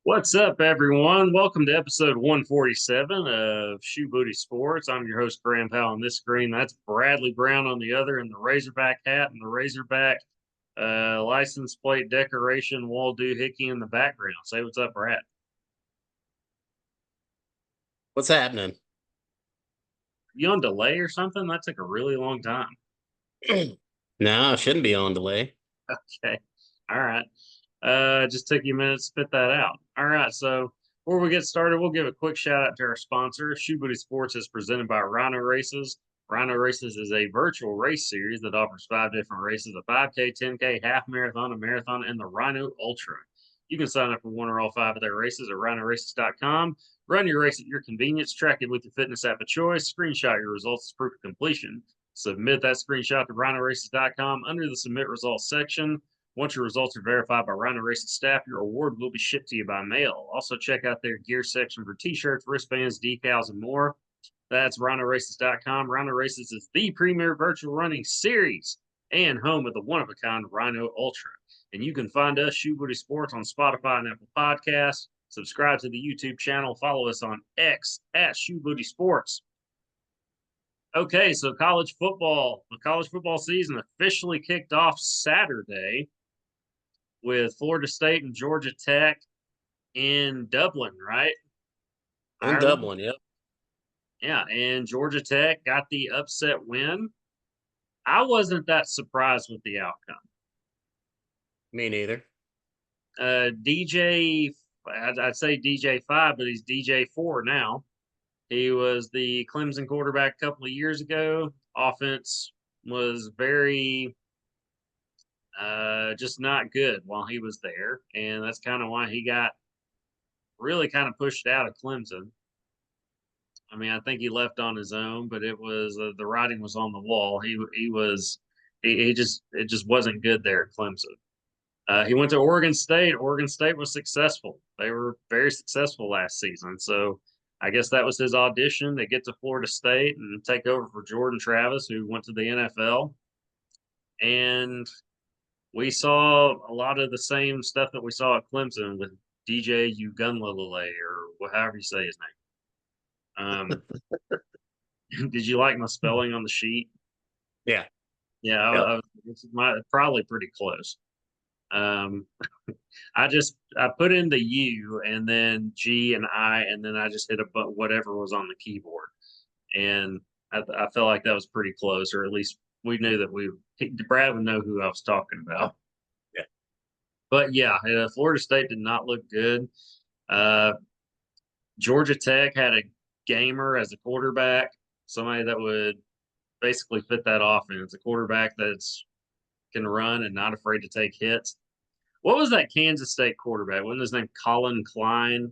What's up, everyone? Welcome to episode 147 of Shoe Booty Sports. I'm your host, Graham Powell, on this screen. That's Bradley Brown on the other, in the Razorback hat and the Razorback license plate decoration, wall doohickey in the background. Say what's up, Brad. What's happening? You on delay or something? That took a really long time. No, it shouldn't be on delay. Okay. All right. Just took you a minute to spit that out. All right. So before we get started, we'll give a quick shout out to our sponsor. Shoe Booty Sports is presented by Rhino Races. Rhino Races is a virtual race series that offers 5 different races: a 5K, 10K, half marathon, a marathon, and the Rhino Ultra. You can sign up for one or all 5 of their races at rhinoraces.com. Run your race at your convenience, track it with your fitness app of choice, screenshot your results as proof of completion. Submit that screenshot to rhinoraces.com under the submit results section. Once your results are verified by Rhino Races staff, your award will be shipped to you by mail. Also, check out their gear section for t-shirts, wristbands, decals, and more. That's rhinoraces.com. Rhino Races is the premier virtual running series and home of the one-of-a-kind Rhino Ultra. And you can find us, Shoe Booty Sports, on Spotify and Apple Podcasts. Subscribe to the YouTube channel. Follow us on X at Shoe Booty Sports. Okay, so the college football season officially kicked off Saturday with Florida State and Georgia Tech in Dublin, right? In Ireland. Dublin, yep. Yeah, and Georgia Tech got the upset win. I wasn't that surprised with the outcome. Me neither. DJ, I'd say DJ 5, but he's DJ 4 now. He was the Clemson quarterback a couple of years ago. Offense was very just not good while he was there, and that's kind of why he got really kind of pushed out of Clemson. I mean, I think he left on his own, but it was the writing was on the wall. He just it just wasn't good there at Clemson. He went to Oregon State. Oregon State was successful. They were very successful last season. So I guess that was his audition to get to Florida State and take over for Jordan Travis, who went to the NFL. And we saw a lot of the same stuff that we saw at Clemson with DJ Ugunlalele, or however you say his name. Did you like my spelling on the sheet? Yeah. Yeah, Yep. probably pretty close. Um, I put in the U and then G and I, and then I just hit a but whatever was on the keyboard, and I felt like that was pretty close, or at least we knew that Brad would know who I was talking about. Yeah. But yeah, Florida State did not look good. Uh, Georgia Tech had a gamer as a quarterback, somebody that would basically fit that offense, a quarterback that's can run and not afraid to take hits. What was that Kansas State quarterback? Wasn't his name Colin Klein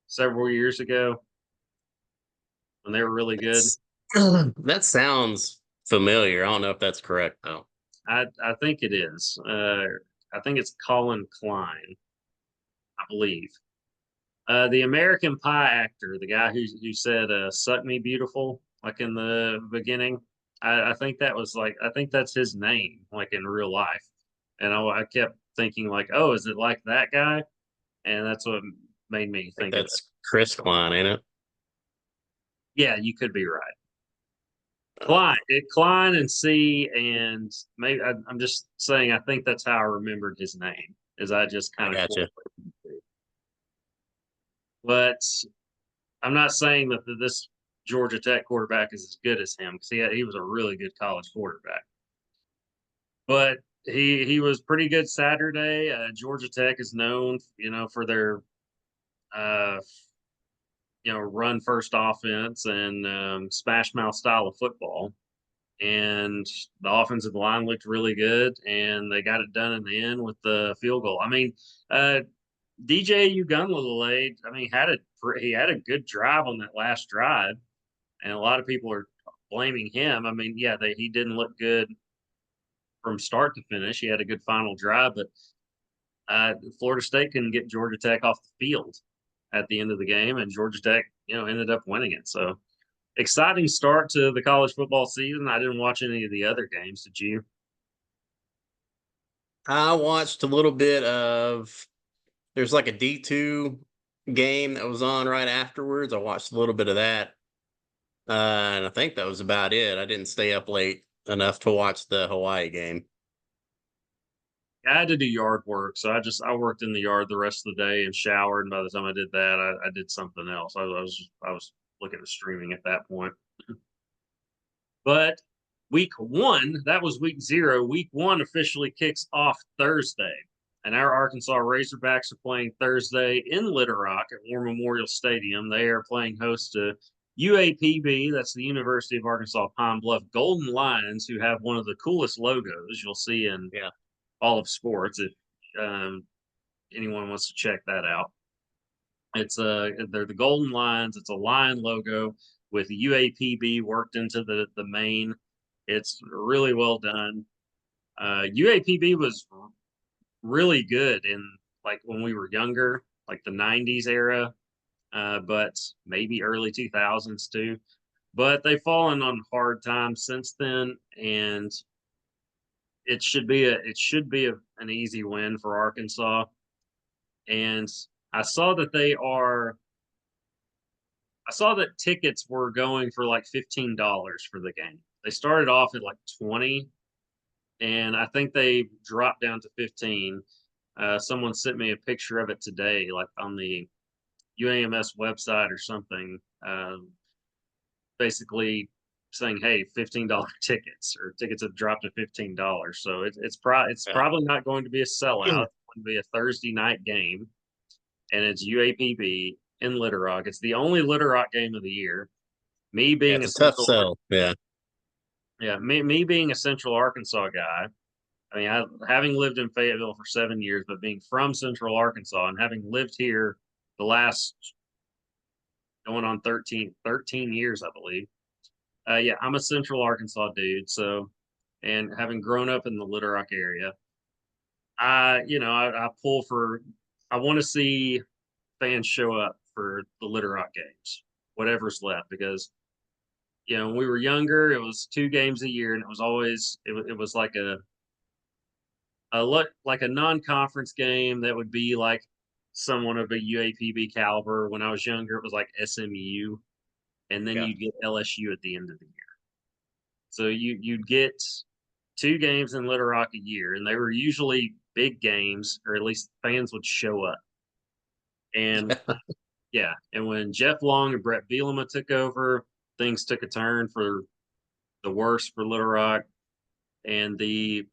several years ago when they were really good? That sounds familiar. I don't know if that's correct though. I think it is. I think it's Colin Klein, I believe. The American Pie actor, the guy who said "Suck Me Beautiful" like in the beginning. I think that was like I think that's his name, like in real life. And I kept thinking like, oh, is it like that guy? And that's what made me I think think of it. that's Chris Klein, ain't it? Yeah, you could be right. Uh, Klein and C, and maybe I'm just saying. I think that's how I remembered his name. Is I just I kind of gotcha. correlated. But I'm not saying that this Georgia Tech quarterback is as good as him because he was a really good college quarterback. But he was pretty good Saturday. Georgia Tech is known, for their uh, run first offense and smash mouth style of football. And the offensive line looked really good, and they got it done in the end with the field goal. I mean, DJ Ugunlalele, I mean, he had a good drive on that last drive, and a lot of people are blaming him. I mean, yeah, he didn't look good from start to finish. He had a good final drive, but Florida State couldn't get Georgia Tech off the field at the end of the game, and Georgia Tech, ended up winning it. So exciting start to the college football season. I didn't watch any of the other games. Did you? I watched a little bit of There's like a D2 game that was on right afterwards. I watched a little bit of that. And I think that was about it. I didn't stay up late enough to watch the Hawaii game. I had to do yard work, so I worked in the yard the rest of the day and showered. And by the time I did that, I did something else. I was looking at streaming at that point. But week one, that was week zero. Week one officially kicks off Thursday, and our Arkansas Razorbacks are playing Thursday in Little Rock at War Memorial Stadium. They are playing host to UAPB. That's the University of Arkansas Pine Bluff Golden Lions, who have one of the coolest logos you'll see in Yeah. all of sports. If um, anyone wants to check that out, they're the Golden Lions. It's a lion logo with UAPB worked into the main. It's really well done. UAPB was really good in like when we were younger, like the '90s era, but maybe early 2000s too. But they've fallen on hard times since then, and an easy win for Arkansas. And I saw that I saw that tickets were going for like $15 for the game. They started off at like 20, and I think they dropped down to 15. Someone sent me a picture of it today, like on the UAMS website or something, basically saying, "Hey, $15 tickets or tickets have dropped to $15." So it's Yeah. probably not going to be a sellout. It's going to be a Thursday night game, and it's UAPB in Little Rock. It's the only Little Rock game of the year. Me Yeah, being it's a a tough Central, sell. Yeah. yeah, me being a Central Arkansas guy. I mean, having lived in Fayetteville for 7 years, but being from Central Arkansas and having lived here the last going on 13 years, I believe. Yeah, I'm a Central Arkansas dude. So, and having grown up in the Little Rock area, I pull for, I want to see fans show up for the Little Rock games, whatever's left, because when we were younger, it was 2 games a year, and it was always it was like a non-conference game that would be like someone of a UAPB caliber. When I was younger, it was like SMU, and then Yeah. you'd get LSU at the end of the year. So you'd get 2 games in Little Rock a year, and they were usually big games, or at least fans would show up. And yeah, and when Jeff Long and Brett Bielema took over, things took a turn for the worse for Little Rock, and the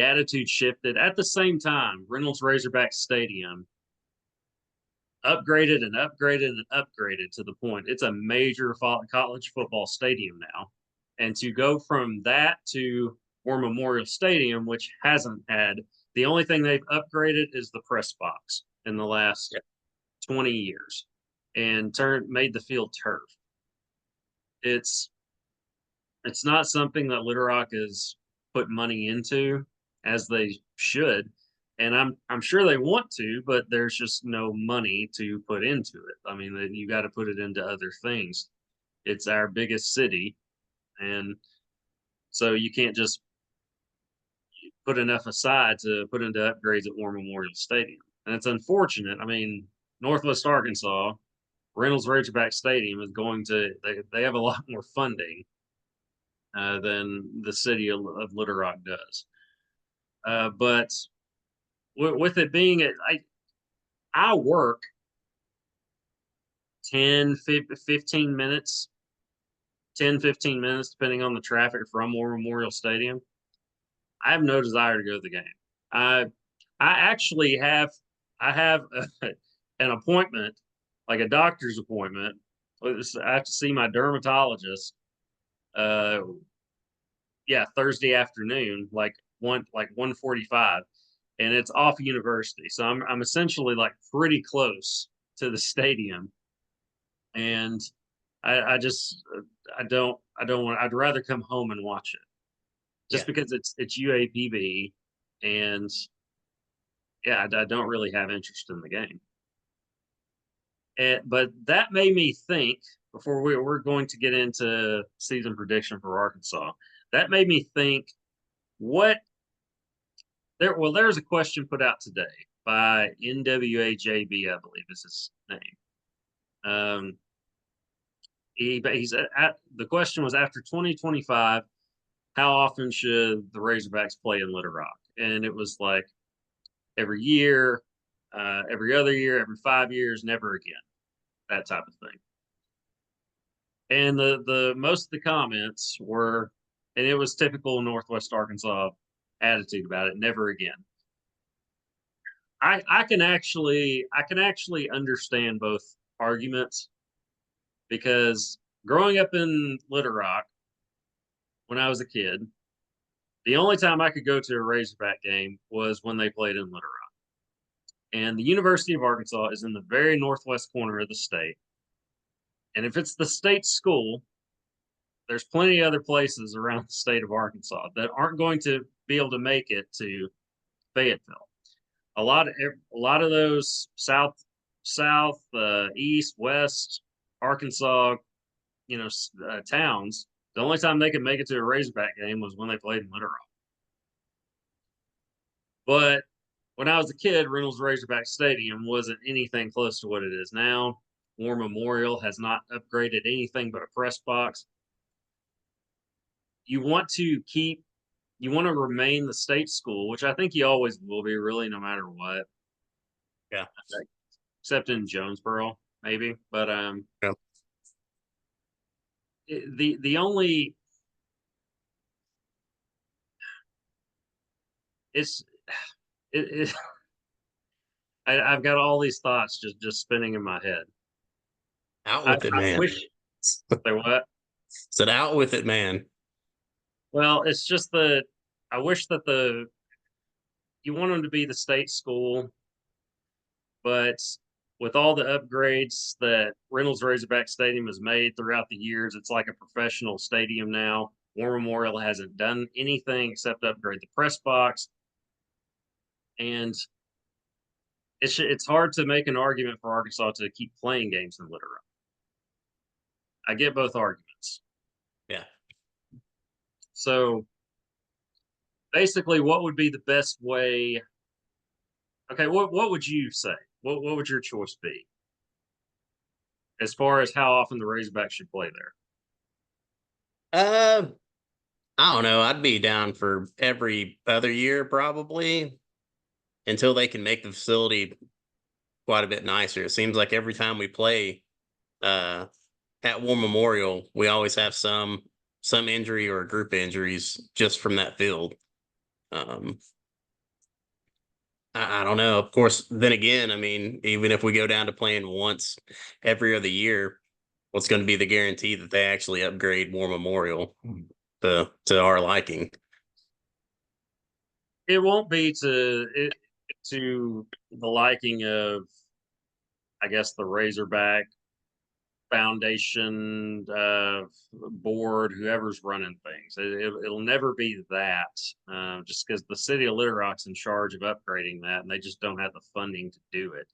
attitude shifted. At the same time, Reynolds Razorback Stadium upgraded and upgraded and upgraded to the point it's a major college football stadium now. And to go from that to War Memorial Stadium, which hasn't had, the only thing they've upgraded is the press box in the last Yeah. 20 years and made the field turf. It's it's not something that Little Rock has put money into as they should. And I'm sure they want to, but there's just no money to put into it. I mean, you got to put it into other things. It's our biggest city, and so you can't just put enough aside to put into upgrades at War Memorial Stadium. And it's unfortunate. I mean, Northwest Arkansas, Reynolds Razorback Stadium is they have a lot more funding than the city of Little Rock does. But with it being, I work 10, 15 minutes, 10, 15 minutes, depending on the traffic from War Memorial Stadium. I have no desire to go to the game. I I actually have an appointment, like a doctor's appointment. I have to see my dermatologist. Uh, yeah, Thursday afternoon, like 1:45, and it's off University. So I'm essentially like pretty close to the stadium, and I just I don't want. I'd rather come home and watch it just Yeah. because it's UAPB, and yeah, I don't really have interest in the game. But that made me think before we're going to get into season prediction for Arkansas. That made me think what there's a question put out today by NWAJB, I believe is his name. The question was, after 2025, how often should the Razorbacks play in Little Rock? And it was like every year, every other year, every 5 years, never again, that type of thing. And the most of the comments were, and it was typical Northwest Arkansas attitude about it, never again. I can actually understand both arguments, because growing up in Little Rock when I was a kid, the only time I could go to a Razorback game was when they played in Little Rock. And the University of Arkansas is in the very northwest corner of the state. And if it's the state school, there's plenty of other places around the state of Arkansas that aren't going to be able to make it to Fayetteville. A lot of those south, east, west Arkansas, towns. The only time they could make it to a Razorback game was when they played in Little Rock. But when I was a kid, Reynolds Razorback Stadium wasn't anything close to what it is now. War Memorial has not upgraded anything but a press box. You want to remain the state school, which I think you always will be, really, no matter what. Yeah. Except in Jonesboro, maybe. But Yeah. the only it's it I've got all these thoughts just spinning in my head. Out I with it, man. wish they what? Said out with it, man. Well, it's just that I wish that you want them to be the state school, but with all the upgrades that Reynolds Razorback Stadium has made throughout the years, it's like a professional stadium now. War Memorial hasn't done anything except upgrade the press box, and it's hard to make an argument for Arkansas to keep playing games in Little Rock. I get both arguments. Yeah. So basically, what would be the best way? Okay, what would you say? What would your choice be as far as how often the Razorbacks should play there? Uh, I don't know. I'd be down for every other year probably until they can make the facility quite a bit nicer. It seems like every time we play uh at War Memorial, we always have some injury or group injuries just from that field. Um I don't know. Of course, then again, I mean, even if we go down to playing once every other year, what's going to be the guarantee that they actually upgrade War Memorial to our liking? It won't be to the liking of, I guess, the Razorback Foundation board, whoever's running things. It'll never be that, just because the city of Little Rock's in charge of upgrading that, and they just don't have the funding to do it,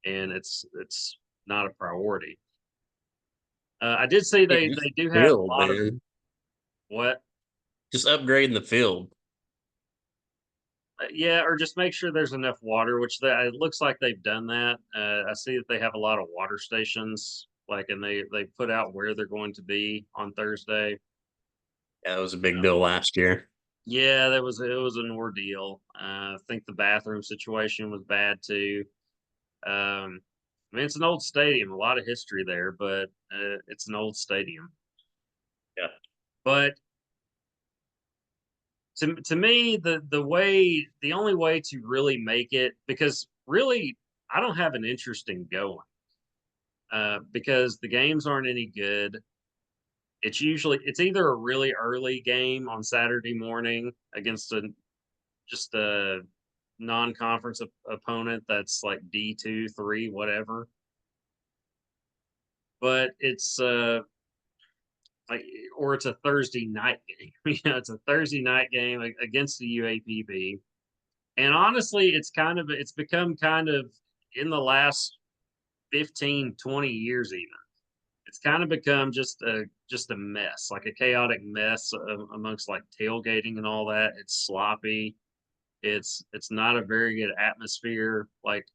and it's not a priority. I did say Yeah, they just do have a field, lot of man. what. Just upgrading the field. Yeah, or just make sure there's enough water, which it looks like they've done that. I see that they have a lot of water stations, like, and they put out where they're going to be on Thursday. Yeah, that was a big deal last year. Yeah, it was an ordeal. I think the bathroom situation was bad too. I mean, it's an old stadium, a lot of history there, but it's an old stadium. Yeah. But to me, the only way to really make it, because really I don't have an interest in going, because the games aren't any good. It's either a really early game on Saturday morning against just a non-conference opponent that's like D2, 3, whatever. But it's like, or it's a Thursday night game. It's a Thursday night game against the UAPB. And honestly, it's become kind of, in the last 15, 20 years even. It's kind of become just a mess, like a chaotic mess amongst like tailgating and all that. It's sloppy. It's not a very good atmosphere, like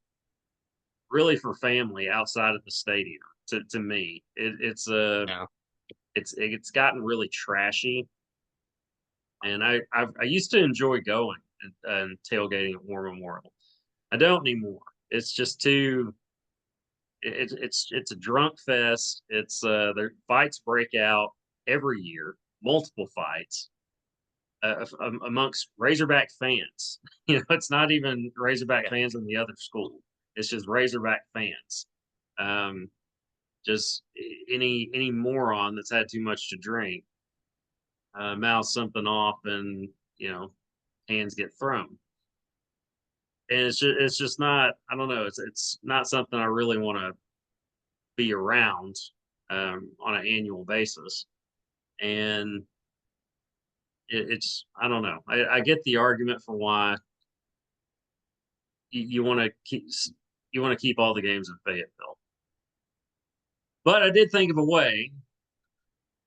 really for family outside of the stadium. To me, Yeah. it's gotten really trashy, and I used to enjoy going and tailgating at War Memorial. I don't anymore. It's just too. It's a drunk fest. Their fights break out every year, multiple fights amongst Razorback fans. It's not even Razorback Yeah. fans in the other school. It's just Razorback fans. Um, just any moron that's had too much to drink mouths something off, and hands get thrown. And it's just not. I don't know. It's not something I really want to be around on an annual basis. And it's I don't know. I get the argument for why you want to keep all the games in Fayetteville. But I did think of a way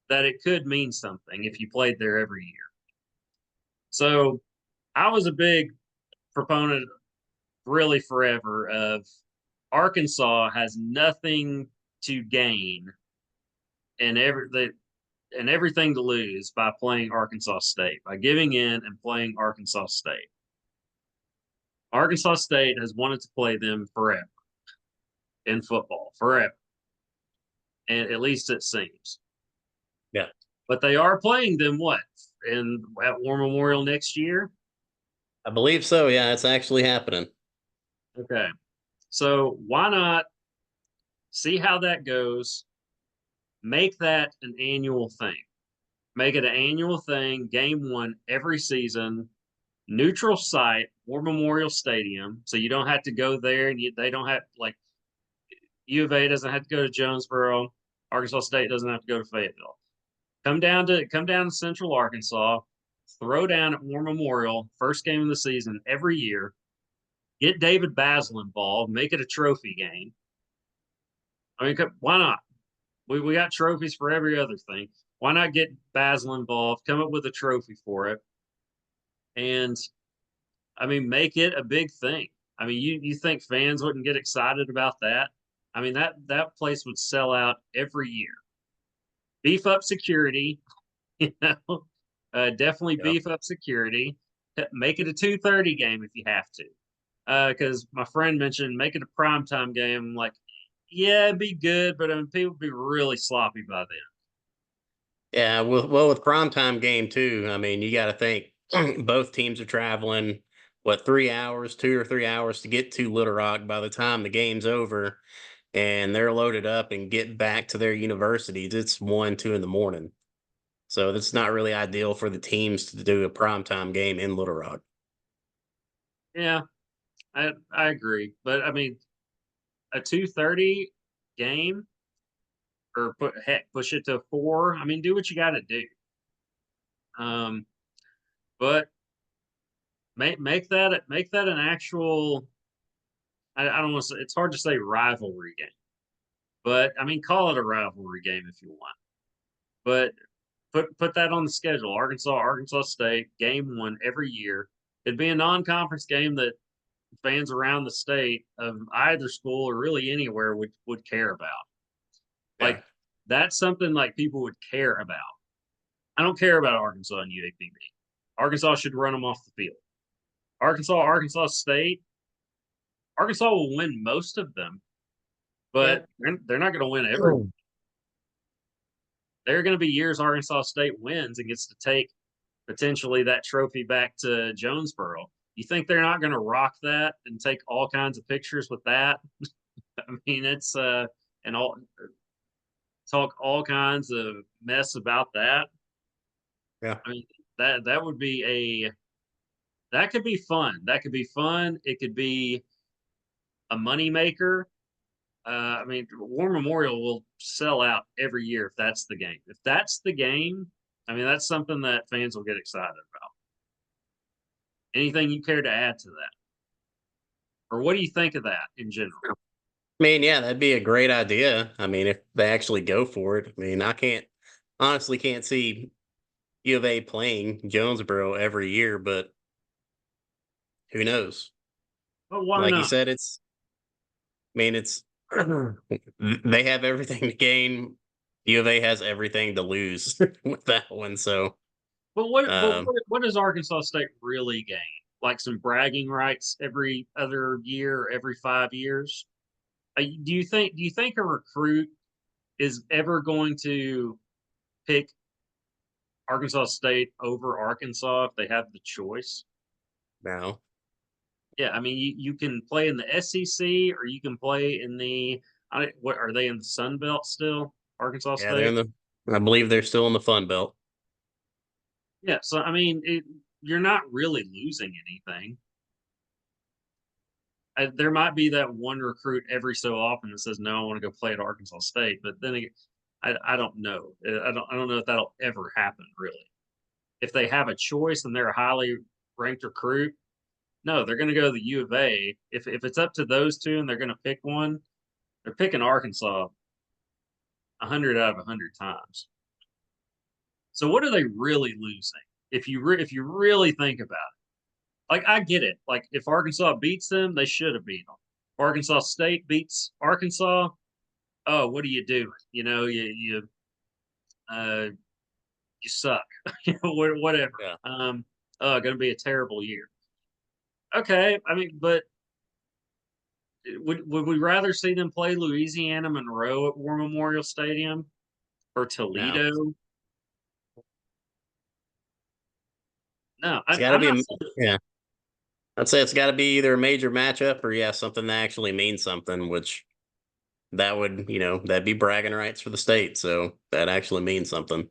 that it could mean something if you played there every year. So I was a big proponent, really forever, of Arkansas has nothing to gain and everything to lose by playing Arkansas State, by giving in and playing Arkansas State. Arkansas State has wanted to play them forever in football, forever, and at least it seems. Yeah. But they are playing them what in at War Memorial next year. I believe so. Yeah, it's actually happening. Okay, so why not see how that goes? Make that an annual thing. Make it an annual thing. Game one every season. Neutral site, War Memorial Stadium, so you don't have to go there, and they don't have like U of A doesn't have to go to Jonesboro. Arkansas State doesn't have to go to Fayetteville. Come down to Central Arkansas. Throw down at War Memorial, first game of the season every year. Get David Basil involved. Make it a trophy game. I mean, why not? We got trophies for every other thing. Why not get Basil involved? Come up with a trophy for it, and I mean, make it a big thing. I mean, you think fans wouldn't get excited about that? I mean, that place would sell out every year. Beef up security, you know, definitely Yeah. beef up security. Make it a 2:30 game if you have to. Because my friend mentioned make it a primetime game. I'm like, yeah, it'd be good, but I mean, people would be really sloppy by then. Yeah. With primetime game too. I mean, you got to think both teams are traveling. What 3 hours, 2 or 3 hours to get to Little Rock by the time the game's over, and they're loaded up and get back to their universities. It's 1, 2 in the morning. So that's not really ideal for the teams to do a primetime game in Little Rock. Yeah, I agree, but I mean, a 2:30 game, or push it to 4. I mean, do what you got to do. Um, but make that an actual. I don't want to say it's hard to say rivalry game, but I mean call it a rivalry game if you want. But put that on the schedule. Arkansas State, game one every year. It'd be a non-conference game that fans around the state of either school or really anywhere would care about. Yeah. Like that's something like people would care about. I don't care about Arkansas and UAPB. Arkansas should run them off the field. Arkansas State. Arkansas will win most of them, Yeah. but they're not going to win every. There are going to be years Arkansas State wins and gets to take potentially that trophy back to Jonesboro. You think they're not going to rock that and take all kinds of pictures with that? I mean, it's and all talk all kinds of mess about that. Yeah. I mean, that would be that could be fun. That could be fun. It could be a moneymaker. I mean, War Memorial will sell out every year if that's the game. If that's the game, I mean, that's something that fans will get excited about. Anything you care to add to that? Or what do you think of that in general? I mean, yeah, that'd be a great idea. I mean, if they actually go for it. I mean, I can't honestly can't see U of A playing Jonesboro every year, but who knows? But why Like you not? said, I mean, it's they have everything to gain. U of A has everything to lose with that one. So, um, What does Arkansas State really gain? Like some bragging rights every other year, every 5 years? Do you think a recruit is ever going to pick Arkansas State over Arkansas if they have the choice? now, Yeah, I mean, you can play in the SEC or you can play in the what are they in the Sun Belt still? Arkansas yeah, they're in State? the. I believe they're still in the Fun Belt. Yeah, so I mean, you're not really losing anything. There might be that one recruit every so often that says, "No, I want to go play at Arkansas State," but then I don't know. I don't know if that'll ever happen really. If they have a choice and they're a highly ranked recruit, no, they're going to go to the U of A. If it's up to those two and they're going to pick one, they're picking Arkansas 100 out of 100 times. So what are they really losing? If you really think about it, like I get it. Like if Arkansas beats them, they should have beat them. If Arkansas State beats Arkansas, oh, what are you doing? You know, uh, you suck. You know, whatever. Yeah. Going to be a terrible year. Okay, I mean, but would we rather see them play Louisiana Monroe at War Memorial Stadium or Now, Toledo? No, it's got to I'm be not a saying. yeah. I'd say it's got to be either a major matchup or yeah, something that actually means something. Which that would that'd be bragging rights for the state. So that actually means something.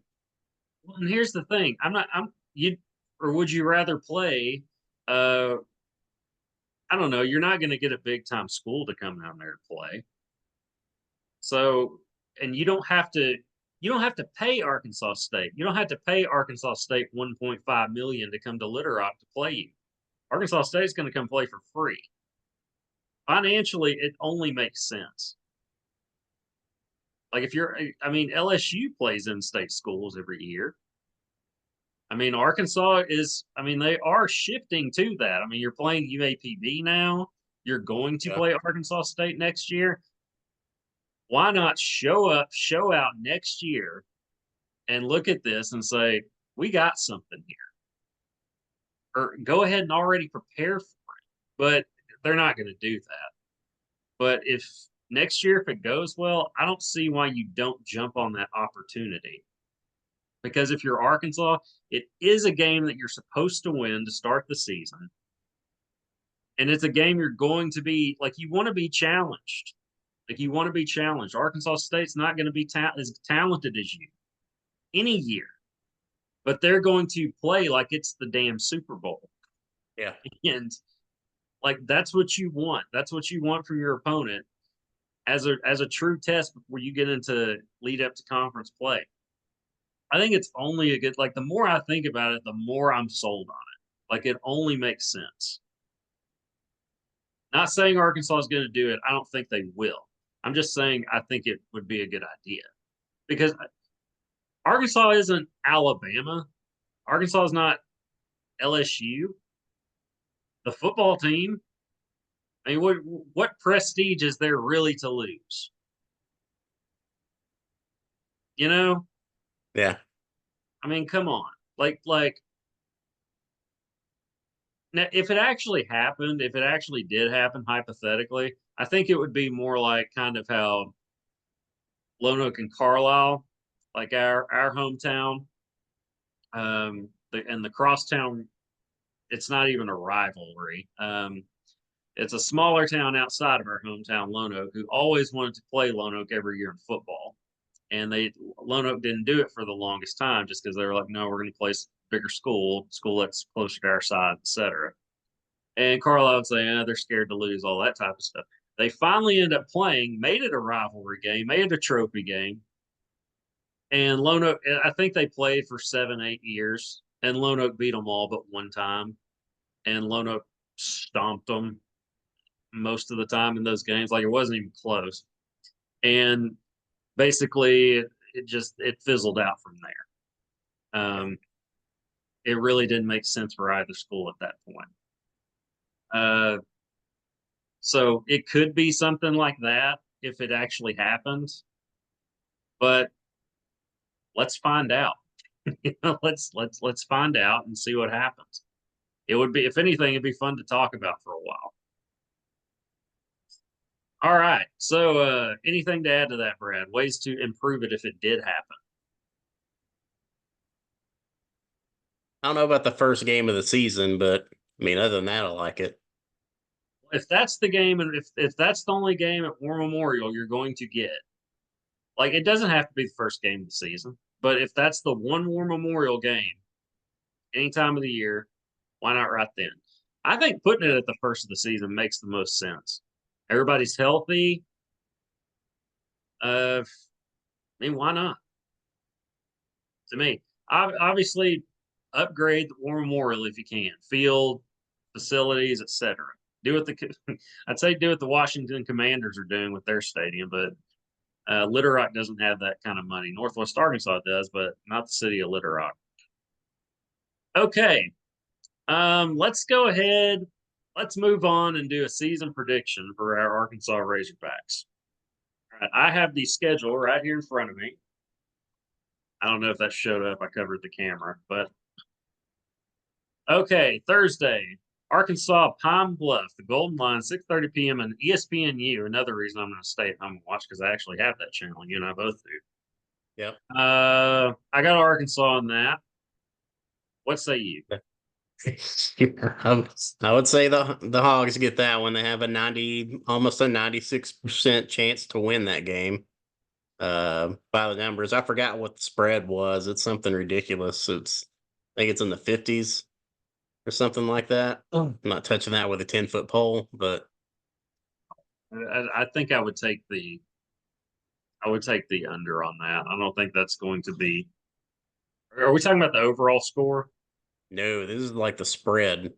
Well, and here's the thing: I'm not. I'm you. Or would you rather play? Uh, I don't know. You're not going to get a big time school to come down there to play. So, and you don't have to. You don't have to pay Arkansas State. You don't have to pay Arkansas State 1.5 million to come to Little Rock to play you. Arkansas State's going to come play for free. Financially, it only makes sense. Like if you're, I mean, LSU plays in state schools every year. I mean, Arkansas is, I mean, they are shifting to that. I mean, you're playing UAPB now. You're going to Yeah. play Arkansas State next year. Why not show out next year and look at this and say, we got something here? Or go ahead and already prepare for it. But they're not going to do that. But if next year, if it goes well, I don't see why you don't jump on that opportunity. Because if you're Arkansas, it is a game that you're supposed to win to start the season. And it's a game you're going to be like, you want to be challenged. Like, you want to be challenged. Arkansas State's not going to be as talented as you any year, but they're going to play like it's the damn Super Bowl. Yeah. And like, that's what you want. That's what you want from your opponent as a true test before you get into lead up to conference play. I think it's only a good, like, the more I think about it, the more I'm sold on it. Like, it only makes sense. Not saying Arkansas is going to do it. I don't think they will. I'm just saying I think it would be a good idea because Arkansas isn't Alabama. Arkansas is not LSU. The football team. I mean, what prestige is there really to lose? You know, Yeah. I mean, come on. Like now, if it actually happened, if it actually did happen hypothetically, I think it would be more like kind of how Lonoke and Carlisle, like our hometown, and the crosstown. It's not even a rivalry. It's a smaller town outside of our hometown, Lonoke, who always wanted to play Lonoke every year in football, and Lonoke didn't do it for the longest time just because they were like, no, we're going to play bigger school that's closer to our side, etc. And Carlisle would say, they're scared to lose, all that type of stuff. They finally end up playing, made it a rivalry game, made it a trophy game. And Lone Oak, I think they played for 7, 8 years, and Lone Oak beat them all but one time. And Lone Oak stomped them most of the time in those games. Like it wasn't even close. And basically, it fizzled out from there. It really didn't make sense for either school at that point. Uh, so it could be something like that if it actually happens, but let's find out. Let's find out and see what happens. It would be, if anything, it'd be fun to talk about for a while. All right. So, anything to add to that, Brad? Ways to improve it if it did happen. I don't know about the first game of the season, but I mean, other than that, I like it. If that's the game, and if that's the only game at War Memorial you're going to get, like it doesn't have to be the first game of the season, but if that's the one War Memorial game, any time of the year, why not right then? I think putting it at the first of the season makes the most sense. Everybody's healthy. I mean, why not? To me, obviously, upgrade the War Memorial if you can, field, facilities, etc. Do what the I'd say do what the Washington Commanders are doing with their stadium, but Little Rock doesn't have that kind of money. Northwest Arkansas does, but not the city of Little Rock. Okay, let's go ahead. Let's move on and do a season prediction for our Arkansas Razorbacks. All right, I have the schedule right here in front of me. I don't know if that showed up. I covered the camera, but okay, Thursday, Arkansas Pine Bluff, the Golden Line, 6:30 p.m. on ESPNU. Another reason I'm going to stay at home and watch because I actually have that channel. You and I both do. Yep. I got Arkansas on that. What say you? I would say the Hogs get that one. They have a 90, almost a 96% chance to win that game. By the numbers, I forgot what the spread was. It's something ridiculous. I think it's in the 50s or something like that. I'm not touching that with a 10-foot pole, but I think I would take the under on that. I don't think that's going to be. Are we talking about the overall score? no, this is like the spread.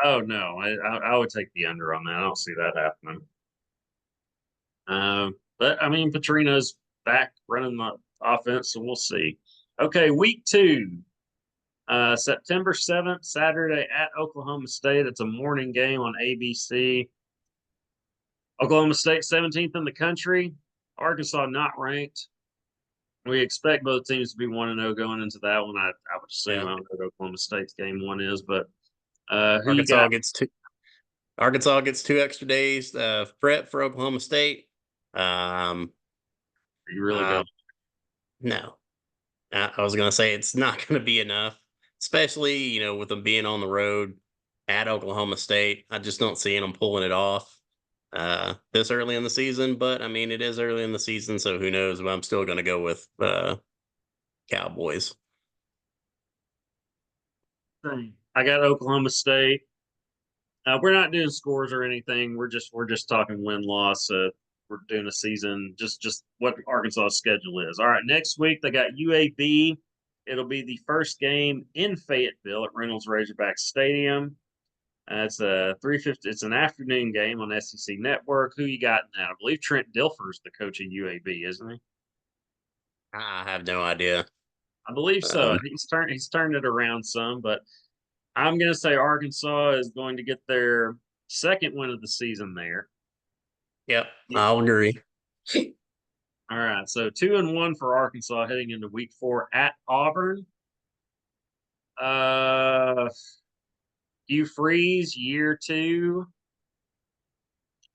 Oh no, I would take the under on that. I don't see that happening. But I mean, Petrino's back running the offense, so we'll see. Okay, week two, September 7th, Saturday at Oklahoma State. It's a morning game on ABC. Oklahoma State 17th in the country. Arkansas not ranked. We expect both teams to be 1-0 going into that one. I would assume. Yeah, I don't know what Oklahoma State's game one is, but who you Arkansas got? gets two. Arkansas gets 2 extra days. Prep for Oklahoma State. Um, Are you really uh, going? no, I was gonna say it's not gonna be enough, especially with them being on the road at Oklahoma State. I just don't see them pulling it off this early in the season. But I mean, it is early in the season, so who knows? But I'm still gonna go with Cowboys. I got Oklahoma State. We're not doing scores or anything. We're just talking win loss. We're doing a season, just what Arkansas' schedule is. All right, next week they got UAB. It'll be the first game in Fayetteville at Reynolds Razorback Stadium. It's a 3:50. It's an afternoon game on SEC Network. Who you got in that? I believe Trent Dilfer's the coach of UAB, isn't he? I have no idea. I believe so. Um, He's turned it around some, but I'm going to say Arkansas is going to get their second win of the season there. yep, I'll agree. All right, so 2-1 for Arkansas heading into week 4 at Auburn. Uh, Hugh Freeze, year 2.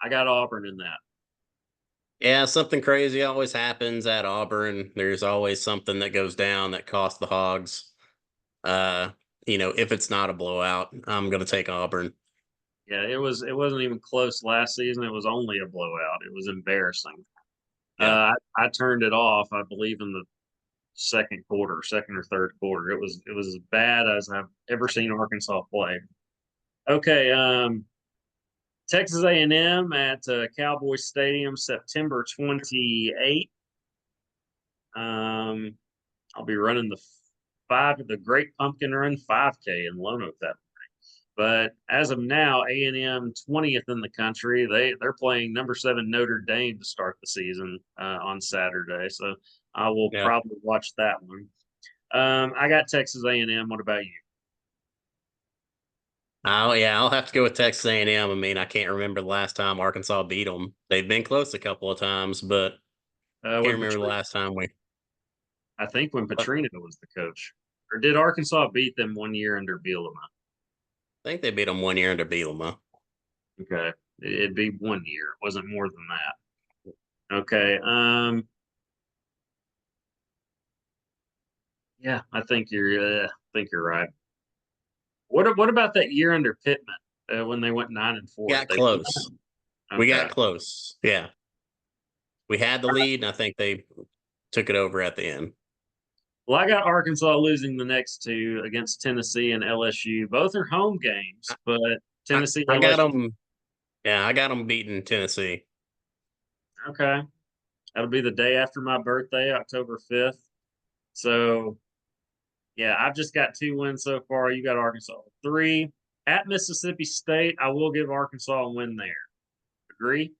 I got Auburn in that. Yeah, something crazy always happens at Auburn. There's always something that goes down that costs the Hogs. Uh, if it's not a blowout, I'm gonna take Auburn. Yeah, it wasn't even close last season. It was only a blowout. It was embarrassing. Yeah, I turned it off. I believe in the second quarter, second or third quarter. It was as bad as I've ever seen Arkansas play. Okay, Texas A&M at Cowboy Stadium, September 28th. Um, I'll be running the Great Pumpkin Run 5K in Lonoke that. But as of now, A&M 20th in the country. They're playing number 7 Notre Dame to start the season on Saturday. So I will yeah. probably watch that one. I got Texas A&M. What about you? Oh yeah, I'll have to go with Texas A&M. I mean, I can't remember the last time Arkansas beat them. They've been close a couple of times, but can't When remember the Petrino, last time we. I think when I Petrino was the coach, or did Arkansas beat them 1 year under Bielema? think they beat them 1 year under Bielema. Okay, it'd be 1 year. It wasn't more than that. Okay. Yeah, I think you're right. What about that year under Pittman when they went 9-4? Got They won close. that? We Okay. got close. Yeah, we had the lead, and I think they took it over at the end. Well, I got Arkansas losing the next two against Tennessee and LSU. Both are home games, but I, Tennessee, I got LSU. them. Yeah, I got them beating Tennessee. Okay. That'll be the day after my birthday, October 5th. So, yeah, I've just got 2 wins so far. You got Arkansas with 3. At Mississippi State, I will give Arkansas a win there. Agree?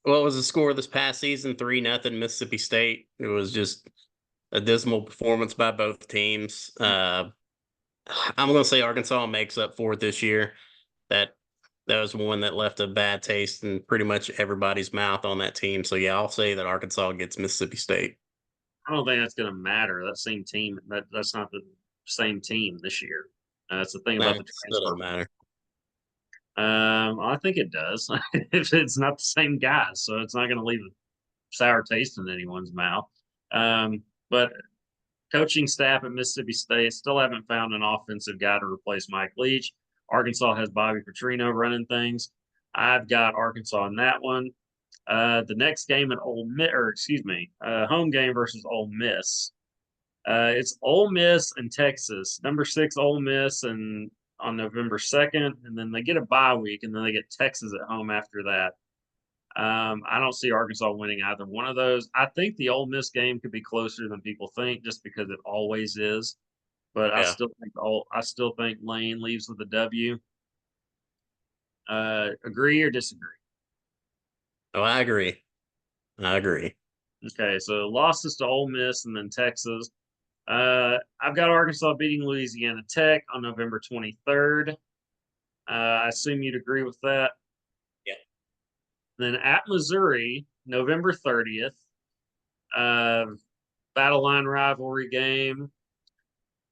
What was the score this past season? 3-0 Mississippi State. It was just a dismal performance by both teams. I'm going to say Arkansas makes up for it this year. That that was one that left a bad taste in pretty much everybody's mouth on that team. So yeah, I'll say that Arkansas gets Mississippi State. I don't think that's going to matter. That's not the same team this year. That's the thing about the That still transfer. doesn't matter. I think it does. If it's not the same guys, so it's not going to leave a sour taste in anyone's mouth. But coaching staff at Mississippi State still haven't found an offensive guy to replace Mike Leach. Arkansas has Bobby Petrino running things. I've got Arkansas in that one. The next game at home game versus Ole Miss. It's Ole Miss and Texas, number 6 Ole Miss, and on November 2nd, and then they get a bye week, and then they get Texas at home after that. I don't see Arkansas winning either one of those. I think the Ole Miss game could be closer than people think, just because it always is. But Yeah. I still think Lane leaves with a W. Agree or disagree? Oh, I agree. I agree. Okay, so losses to Ole Miss and then Texas. I've got Arkansas beating Louisiana Tech on November 23rd. I assume you'd agree with that. Yeah. Then at Missouri, November 30th. Uh, Battle line rivalry game.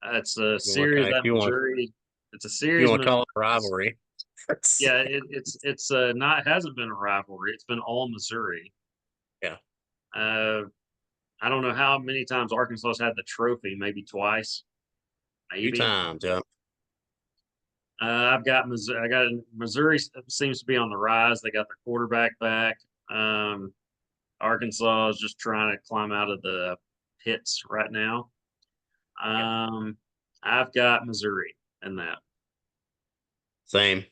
It's a series If at you want, Missouri. It's a if you series. want to call it a rivalry. Yeah, it's not it hasn't been a rivalry. It's been all Missouri. Yeah. Uh, I don't know how many times Arkansas's had the trophy. Maybe twice, Few maybe. times. Yeah. I've got Missouri. I got Missouri seems to be on the rise. They got their quarterback back. Um, Arkansas is just trying to climb out of the pits right now. Yeah. I've got Missouri in that. Same.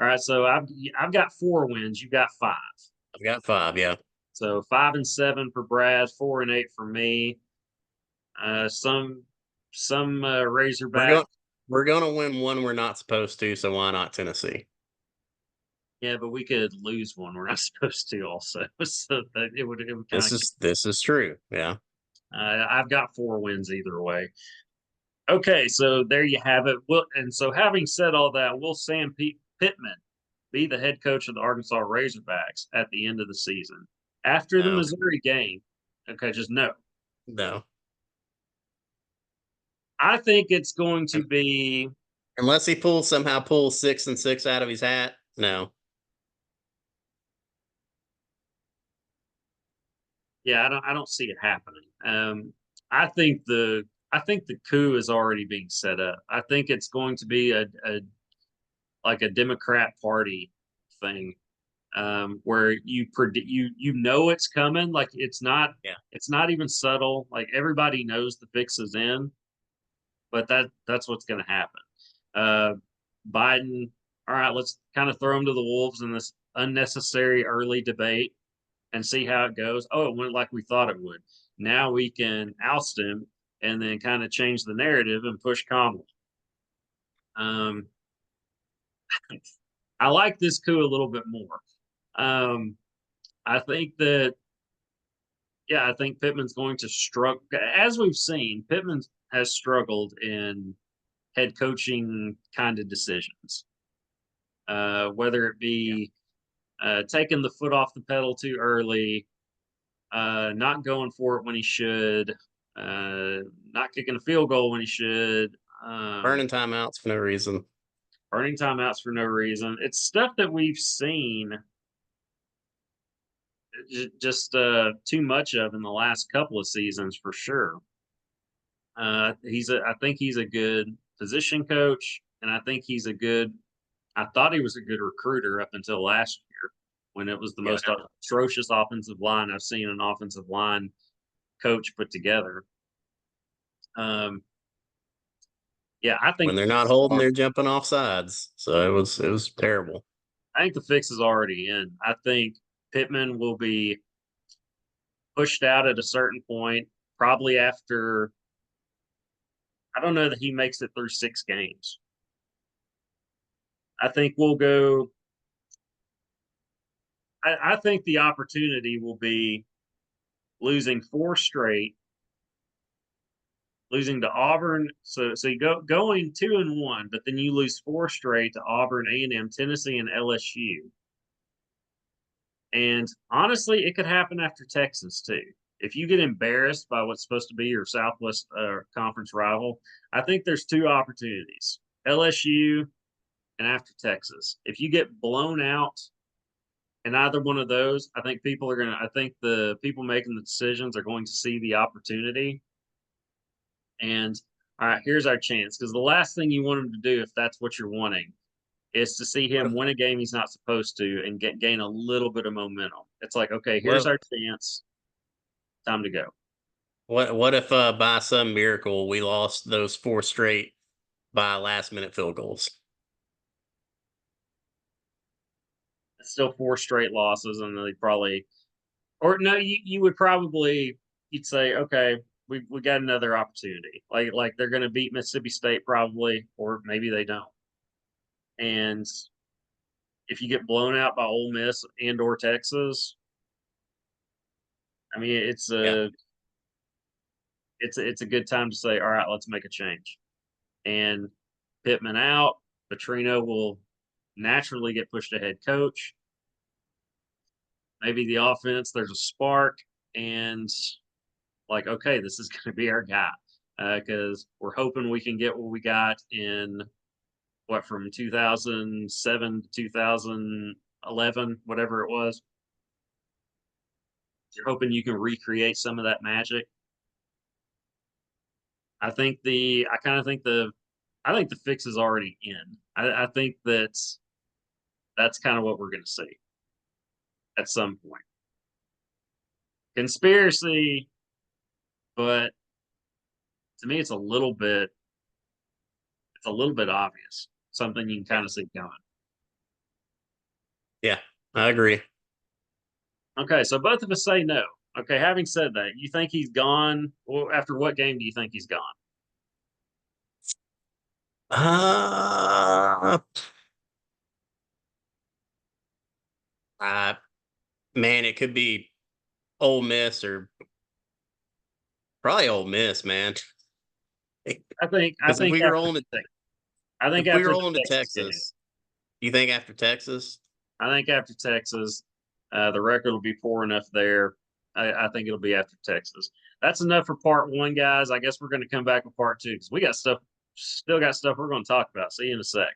All right, so I've got 4 wins. You got 5. I've got 5. Yeah. So 5-7 for Brad, 4-8 for me. Some We're Razorback. going. We're going to win one we're not supposed to. So why not Tennessee? Yeah, but we could lose one we're not supposed to also. So that it would kind of. This is true. Yeah. I've got 4 wins either way. Okay, so there you have it. Well, and so having said all that, will Sam Pittman be the head coach of the Arkansas Razorbacks at the end of the season after the No. Missouri game? Okay, just no. No. I think it's going to Un- be. Unless he somehow pulls 6-6 out of his hat. No. Yeah, I don't see it happening. I think the coup is already being set up. I think it's going to be a like a Democrat Party thing, where you know it's coming. Like Yeah. it's not even subtle. Like everybody knows the fix is in, but that's what's going to happen. Uh, Biden. All right, let's kind of throw him to the wolves in this unnecessary early debate and see how it goes. Oh, it went like we thought it would. Now we can oust him and then kind of change the narrative and push Kamala. Um, I like this coup a little bit more. Um, I think that, yeah, I think Pittman's going to struggle. As we've seen, Pittman has struggled in head coaching kind of decisions. Whether it be taking the foot off the pedal too early, not going for it when he should, not kicking a field goal when he should, Burning timeouts for no reason. burning timeouts for no reason. It's stuff that we've seen just too much of in the last couple of seasons for sure. I think he's a good position coach, and I think he's a good. I thought he was a good recruiter up until last year when it was the Yeah. most atrocious offensive line I've seen an offensive line coach put together. Yeah, I think When they're not holding, they're jumping off sides. So it was terrible. I think the fix is already in. I think Pittman will be pushed out at a certain point, probably after. I don't know that he makes it through 6 games. I think we'll go. I think the opportunity will be losing 4 straight, losing to Auburn. So you going 2-1, but then you lose 4 straight to Auburn, A&M, Tennessee, and LSU. And honestly, it could happen after Texas too. If you get embarrassed by what's supposed to be your Southwest Conference rival, I think there's 2 opportunities: LSU and after Texas. If you get blown out in either one of those, I think I think the people making the decisions are going to see the opportunity. And all right, here's our chance. Because the last thing you want him to do, if that's what you're wanting, is to see him win a game he's not supposed to and gain a little bit of momentum. It's like, okay, here's What our chance. Time to go. what if by some miracle we lost those 4 straight by last minute field goals? It's still 4 straight losses, and they probably, or no, you would probably, you'd say, okay, we got another opportunity. Like they're going to beat Mississippi State probably, or maybe they don't. And if you get blown out by Ole Miss and or Texas, I mean, Yeah. it's a good time to say, all right, let's make a change. And Pittman out, Petrino will naturally get pushed to head coach. Maybe the offense, there's a spark, and like, okay, this is going to be our guy because we're hoping we can get what we got in from 2007 to 2011, whatever it was. You're hoping you can recreate some of that magic. I kind of think I think the fix is already in. I think that's kind of what we're going to see at some point. Conspiracy, but to me, it's a little bit obvious. Something you can kind of see coming. Yeah. I agree. Okay, so both of us say no. Okay, having said that, you think he's gone? Well, after what game do you think he's gone? Uh, uh man, it could be Ole Miss or probably Ole Miss, man. I Because think after I think if we after the roll into Texas game, Texas, you think after Texas? I think after Texas, the record will be poor enough there. I think it'll be after Texas. That's enough for part one, guys. I guess we're going to come back with part two because we got stuff, still got stuff we're going to talk about. See you in a sec.